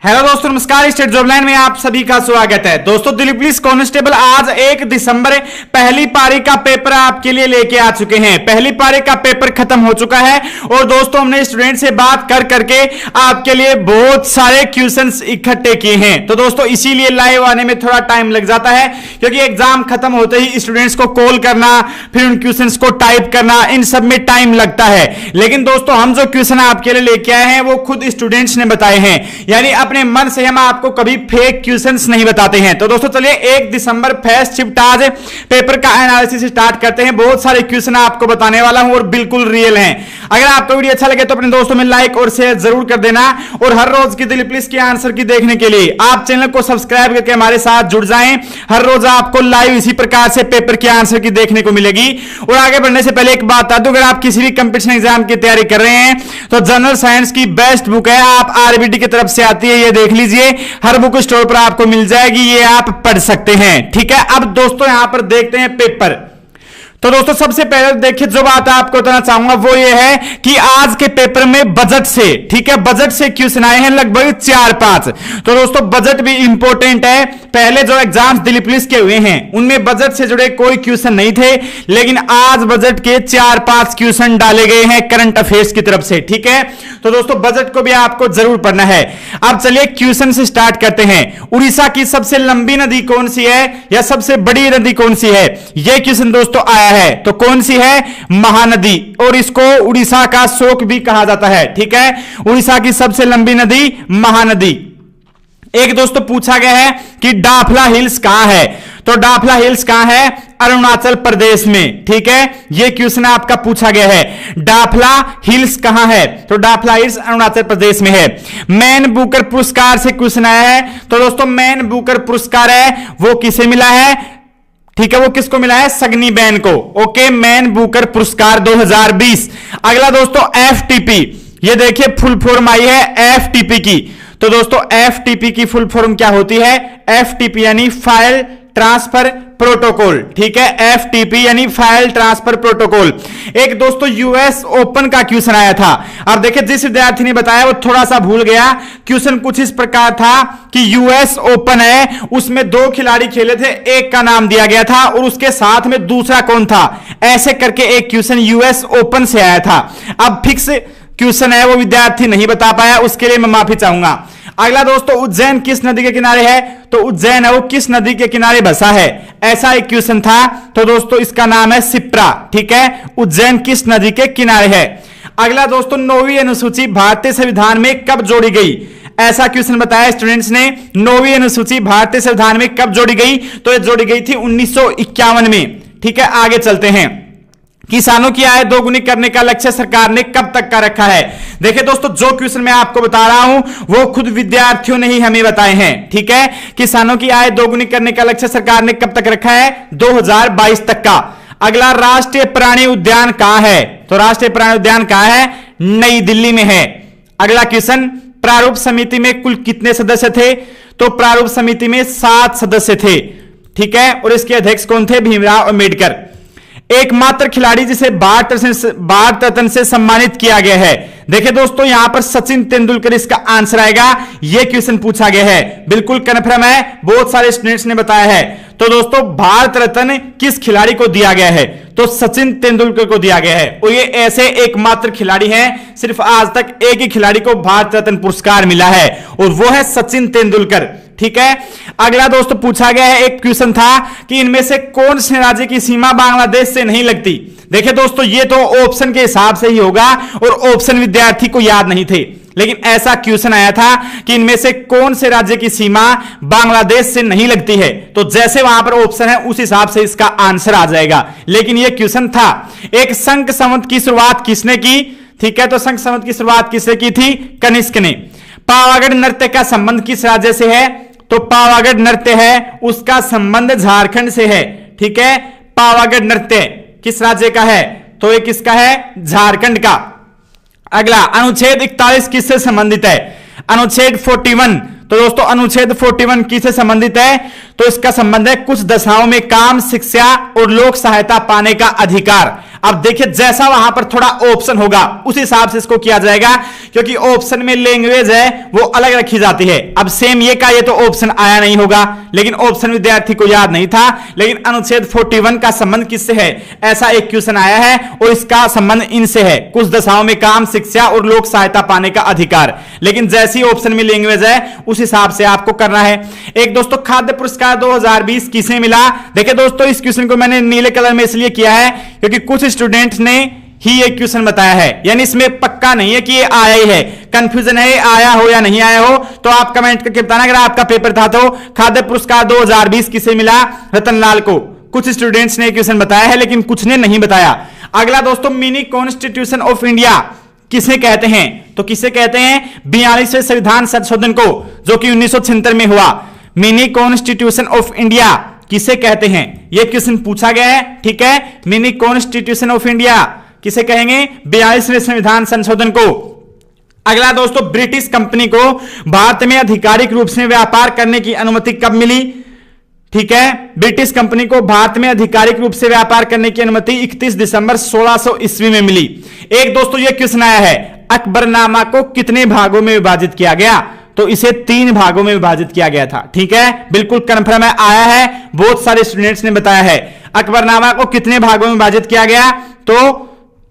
Hello दोस्तों, नमस्कार। State job line में आप सभी का स्वागत है। दोस्तों, दिल्ली पुलिस कांस्टेबल आज 1 दिसंबर पहली पारी का पेपर आपके लिए लेके आ चुके हैं। पहली पारी का पेपर खत्म हो चुका है और दोस्तों हमने स्टूडेंट से बात कर करके आपके लिए बहुत सारे क्वेश्चंस इकट्ठे किए हैं। तो दोस्तों इसीलिए लाइव आने में थोड़ा टाइम लग जाता है, क्योंकि एग्जाम खत्म होते ही स्टूडेंट्स को कॉल करना, फिर उन क्वेश्चंस को टाइप करना, इन सब में टाइम लगता है। लेकिन दोस्तों हम जो क्वेश्चन आपके लिए लेके आए हैं वो खुद स्टूडेंट्स ने बताए हैं, यानी अपने मन से हम आपको कभी फेक क्वेश्चंस नहीं बताते हैं। तो दोस्तों चलिए 1 दिसंबर फर्स्ट शिफ्ट आज पेपर का एनालिसिस स्टार्ट करते हैं। बहुत सारे क्वेश्चन आपको बताने वाला हूं और बिल्कुल रियल हैं। अगर आपको वीडियो अच्छा लगे तो अपने दोस्तों में लाइक और शेयर जरूर कर देना, और हर रोज की दिल्ली पुलिस के आंसर की देखने के लिए आप चैनल को सब्सक्राइब करके हमारे साथ जुड़ जाएं। हर रोज आपको लाइव इसी प्रकार से पेपर के आंसर की देखने को मिलेगी। और आगे बढ़ने से पहले एक बात बता दूं, अगर आप किसी भी कंपटीशन एग्जाम की तैयारी कर रहे हैं तो जनरल साइंस की बेस्ट बुक है, आप आरबीडी की तरफ से आती है, ये देख लीजिए, हर बुक स्टोर पर आपको मिल जाएगी, ये आप पढ़ सकते हैं। ठीक है, अब दोस्तों यहां पर देखते हैं पेपर। तो दोस्तों सबसे पहले देखिए, जो बात आपको बताना चाहूंगा वो ये है कि आज के पेपर में बजट से, ठीक है, बजट से क्वेश्चन आए हैं लगभग 4-5। तो दोस्तों बजट भी इंपॉर्टेंट है। पहले जो एग्जाम्स दिल्ली पुलिस के हुए हैं उनमें बजट से जुड़े कोई क्वेश्चन नहीं थे, लेकिन आज बजट के 4-5 क्वेश्चन डाले गए हैं करंट अफेयर्स की तरफ से। ठीक है, तो दोस्तों बजट को भी आपको जरूर पढ़ना है। अब चलिए क्वेश्चन से स्टार्ट करते हैं। उड़ीसा की सबसे लंबी नदी कौन सी है, या सबसे बड़ी नदी कौन सी है? यह क्वेश्चन दोस्तों आया है, तो कौन सी है? महानदी, और इसको उड़ीसा का शोक भी कहा जाता है। ठीक है, उड़ीसा की सबसे लंबी नदी महानदी। एक दोस्तों पूछा गया है कि डाफला हिल्स कहां है, तो डाफला हिल्स कहां है? अरुणाचल प्रदेश में। ठीक है, यह क्वेश्चन आपका पूछा गया है, डाफला हिल्स कहां है? तो डाफला हिल्स अरुणाचल प्रदेश में है। मैन बुकर पुरस्कार से क्वेश्चन आया है, तो दोस्तों मैन बुकर पुरस्कार है वो किसे मिला है? ठीक है, वो किसको मिला है? सगनी बैन को। ओके, मैन बुकर पुरस्कार 2020। अगला दोस्तों एफटीपी, ये देखिए फुल फॉर्म आई है एफटीपी की। तो दोस्तों एफटीपी की फुल फॉर्म क्या होती है? एफटीपी यानी फाइल ट्रांसफर प्रोटोकॉल। ठीक है, एफटीपी यानी फाइल ट्रांसफर प्रोटोकॉल। एक दोस्तों यूएस ओपन का क्वेश्चन आया था। अब देखिए, जिस विद्यार्थी ने बताया वो थोड़ा सा भूल गया। क्वेश्चन कुछ इस प्रकार था कि यूएस ओपन है, उसमें 2 खिलाड़ी खेले थे, एक का नाम दिया गया था और उसके साथ में दूसरा कौन था, ऐसे करके एक क्वेश्चन यूएस ओपन से आया था। अब फिक्स क्वेश्चन है, वो विद्यार्थी नहीं बता पाया, उसके लिए मैं माफी चाहूंगा। अगला दोस्तों उज्जैन किस नदी के किनारे है? तो उज्जैन है वो किस नदी के किनारे बसा है, ऐसा एक क्वेश्चन था। तो दोस्तों इसका नाम है शिप्रा। ठीक है, उज्जैन किस नदी के किनारे है। अगला दोस्तों 9वीं अनुसूची भारतीय संविधान में कब जोड़ी गई, ऐसा क्वेश्चन बताया स्टूडेंट्स ने। 9वीं अनुसूची भारतीय संविधान में कब जोड़ी गई? तो ये जोड़ी गई थी 1951 में। ठीक है, आगे चलते हैं। किसानों की आय दोगुनी करने का लक्ष्य सरकार ने कब तक का रखा है? देखिए दोस्तों, जो क्वेश्चन मैं आपको बता रहा हूं वो खुद विद्यार्थियों ने ही हमें बताए हैं। ठीक है, किसानों की आय दोगुनी करने का लक्ष्य सरकार ने कब तक रखा है? 2022 तक का। अगला राष्ट्रीय प्राणी उद्यान कहां है? तो राष्ट्रीय प्राणी उद्यान कहां है? नई दिल्ली में है। अगला क्वेश्चन, प्रारूप समिति में कुल कितने सदस्य थे? तो प्रारूप समिति में 7 सदस्य थे। ठीक है, और इसके अध्यक्ष कौन थे? भीमराव अंबेडकर। एकमात्र खिलाड़ी जिसे भारत रत्न से सम्मानित किया गया है, देखिए दोस्तों यहां पर सचिन तेंदुलकर इसका आंसर आएगा। यह क्वेश्चन पूछा गया है, बिल्कुल कन्फर्म है, बहुत सारे स्टूडेंट्स ने बताया है। तो दोस्तों भारत रत्न किस खिलाड़ी को दिया गया है? तो सचिन तेंदुलकर को दिया गया है, और ये ऐसे एकमात्र खिलाड़ी हैं, सिर्फ आज तक एक ही खिलाड़ी को भारत रत्न पुरस्कार मिला है और वो है सचिन तेंदुलकर। ठीक है, अगला दोस्तों पूछा गया है, एक क्वेश्चन था कि इनमें से कौन से राज्य की सीमा बांग्लादेश से नहीं लगती? देखिए दोस्तों ये तो ऑप्शन के हिसाब से ही होगा और ऑप्शन विद्यार्थी को याद नहीं थे, लेकिन ऐसा क्वेश्चन आया था कि इनमें से कौन से राज्य की सीमा बांग्लादेश से नहीं लगती है। तो जैसे वहां पर ऑप्शन है उस हिसाब से इसका आंसर आ जाएगा, लेकिन यह क्वेश्चन था। एक शंख संवत की शुरुआत किसने की? ठीक है, तो शंख संवत की शुरुआत किसने की थी? कनिष्क ने। पावागढ़ नृत्य का संबंध किस राज्य से है? तो पावागढ़ नृत्य है उसका संबंध झारखंड से है। ठीक है, पावागढ़ नृत्य किस राज्य का है? तो ये किसका है? झारखंड का। अगला, अनुच्छेद 41 किससे संबंधित है? अनुच्छेद 41। तो दोस्तों अनुच्छेद 41 किससे संबंधित है? तो इसका संबंध है कुछ दशाओं में काम, शिक्षा और लोक सहायता पाने का अधिकार। अब देखिए जैसा वहां पर थोड़ा ऑप्शन होगा उस हिसाब से इसको किया जाएगा, क्योंकि ऑप्शन में लैंग्वेज है वो अलग रखी जाती है। अब सेम ये का ये तो ऑप्शन आया नहीं होगा, लेकिन ऑप्शन विद्यार्थी को याद नहीं था। लेकिन अनुच्छेद 41 का संबंध किससे है, ऐसा एक क्वेश्चन आया है और इसका संबंध इनसे है, कुछ दशाओं में काम, शिक्षा और लोक सहायता पाने का अधिकार। लेकिन जैसी ऑप्शन में लैंग्वेज है उस हिसाब से आपको करना है। एक दोस्तों खाद्य पुरस्कार 2020 किसे मिला। देखिए दोस्तों इस क्वेश्चन को मैंने नीले कलर में इसलिए किया है क्योंकि कुछ स्टूडेंट्स ने ही एक क्वेश्चन बताया है, यानी इसमें पक्का नहीं है कि ये आया ही है, कंफ्यूजन है आया हो या नहीं आया हो। तो आप कमेंट करके बताना अगर आपका पेपर था तो खाद्य पुरस्कार 2020 किसे मिला, रतनलाल को। कुछ स्टूडेंट्स ने क्वेश्चन बताया है लेकिन कुछ ने नहीं बताया। अगला दोस्तों मिनी कॉन्स्टिट्यूशन ऑफ इंडिया किसे कहते हैं, तो किसे कहते हैं 42वें संविधान संशोधन को, जो कि 1976 में हुआ। मिनी कॉन्स्टिट्यूशन ऑफ इंडिया किसे कहते हैं, यह क्वेश्चन पूछा गया है। ठीक है, मिनी कॉन्स्टिट्यूशन ऑफ इंडिया किसे कहेंगे, 42वें संविधान संशोधन को। अगला दोस्तों ब्रिटिश कंपनी को भारत में आधिकारिक रूप से व्यापार करने की अनुमति कब मिली। ठीक है, ब्रिटिश कंपनी को भारत में आधिकारिक रूप से व्यापार करने की अनुमति 31 दिसंबर 1600 ईस्वी में मिली। एक दोस्तों यह क्वेश्चन आया है अकबरनामा को कितने भागों में विभाजित किया गया, तो इसे 3 भागों में विभाजित किया गया था। ठीक है, बिल्कुल कंफर्म है, आया है, बहुत सारे स्टूडेंट्स ने बताया है। अकबरनामा को कितने भागों में विभाजित किया गया, तो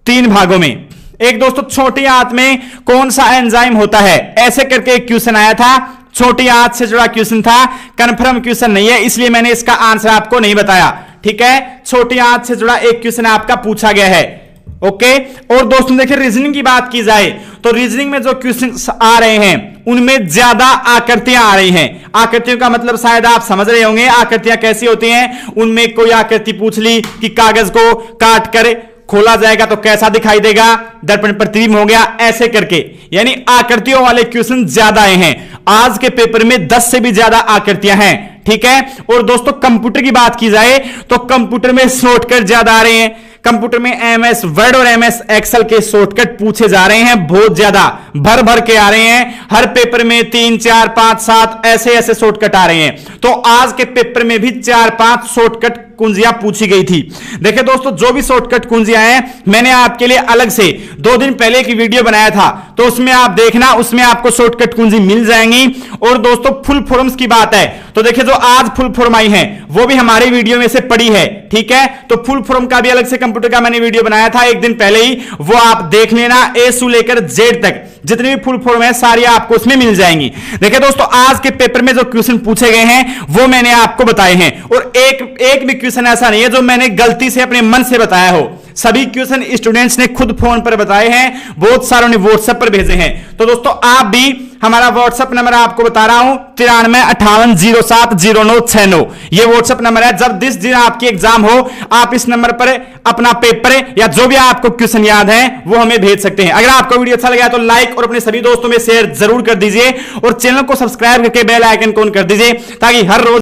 3 भागों में। एक दोस्तों छोटी आंत में कौन सा एंजाइम होता है, ऐसे करके एक क्वेश्चन आया था, छोटी आंत से जुड़ा क्वेश्चन था, कंफर्म क्वेश्चन नहीं है इसलिए मैंने इसका आंसर आपको नहीं बताया। ठीक है, छोटी आंत से जुड़ा एक क्वेश्चन आपका पूछा गया है। ओके, और दोस्तों देखिए रीजनिंग की बात की जाए तो रीजनिंग में जो क्वेश्चन आ रहे हैं उनमें ज्यादा आकृतियां आ रही हैं। आकृतियों का मतलब शायद आप समझ रहे होंगे, आकृतियां कैसी होती हैं। उनमें कोई आकृति पूछ ली कि कागज को काट कर खोला जाएगा तो कैसा दिखाई देगा, दर्पण प्रतिबिंब हो गया, ऐसे करके, यानी आकृतियों वाले क्वेश्चन ज्यादा आए हैं। आज के पेपर में 10 से भी ज्यादा आकृतियां हैं। ठीक है, और दोस्तों कंप्यूटर की बात की जाए तो कंप्यूटर में शॉर्टकट ज्यादा आ रहे हैं। कंप्यूटर में एमएस वर्ड और एमएस एक्सेल के शॉर्टकट पूछे जा रहे हैं, बहुत ज्यादा भर भर के आ रहे हैं। हर पेपर में 3, 4, 5, 7 ऐसे ऐसे शॉर्टकट आ रहे हैं। तो आज के पेपर में भी 4-5 शॉर्टकट कुंजियां पूछी गई थी। देखिए दोस्तों जो भी शॉर्टकट कुंजियां हैं मैंने आपके लिए अलग से 2 दिन पहले की वीडियो बनाया था, तो उसमें आप देखना, उसमें आपको शॉर्टकट कुंजी मिल जाएंगी। और दोस्तों फुल फॉर्म्स की बात है तो देखिए जो आज फुल फॉर्म आई है वो भी हमारी वीडियो में से पड़ी है। ठीक है, तो फुल फॉर्म का भी अलग से कंप्यूटर का मैंने वीडियो बनाया था 1 दिन पहले ही, वो आप देख लेना। ए से लेकर जेड तक जितनी भी फुल फॉर्म है सारी आपको उसमें मिल जाएंगी। देखिए दोस्तों आज के पेपर में जो क्वेश्चन पूछे गए हैं वो मैंने आपको बताए हैं, और एक भी क्वेश्चन ऐसा नहीं है जो मैंने गलती से अपने मन से बताया हो। सभी क्वेश्चन स्टूडेंट्स ने खुद फोन पर बताए हैं, बहुत सारों ने व्हाट्सएप पर भेजे हैं। तो दोस्तों आप भी, हमारा व्हाट्सएप नंबर आपको बता रहा हूं 9358070969, ये व्हाट्सएप नंबर है। जब जिस दिन आपकी एग्जाम हो आप इस नंबर पर अपना पेपर या जो भी आपको क्वेश्चन याद है वो हमें भेज सकते हैं। अगर आपको वीडियो अच्छा लगा तो लाइक और अपने सभी दोस्तों में शेयर जरूर कर दीजिए, और चैनल को सब्सक्राइब करके बेल आइकन को ऑन कर दीजिए ताकि हर रोज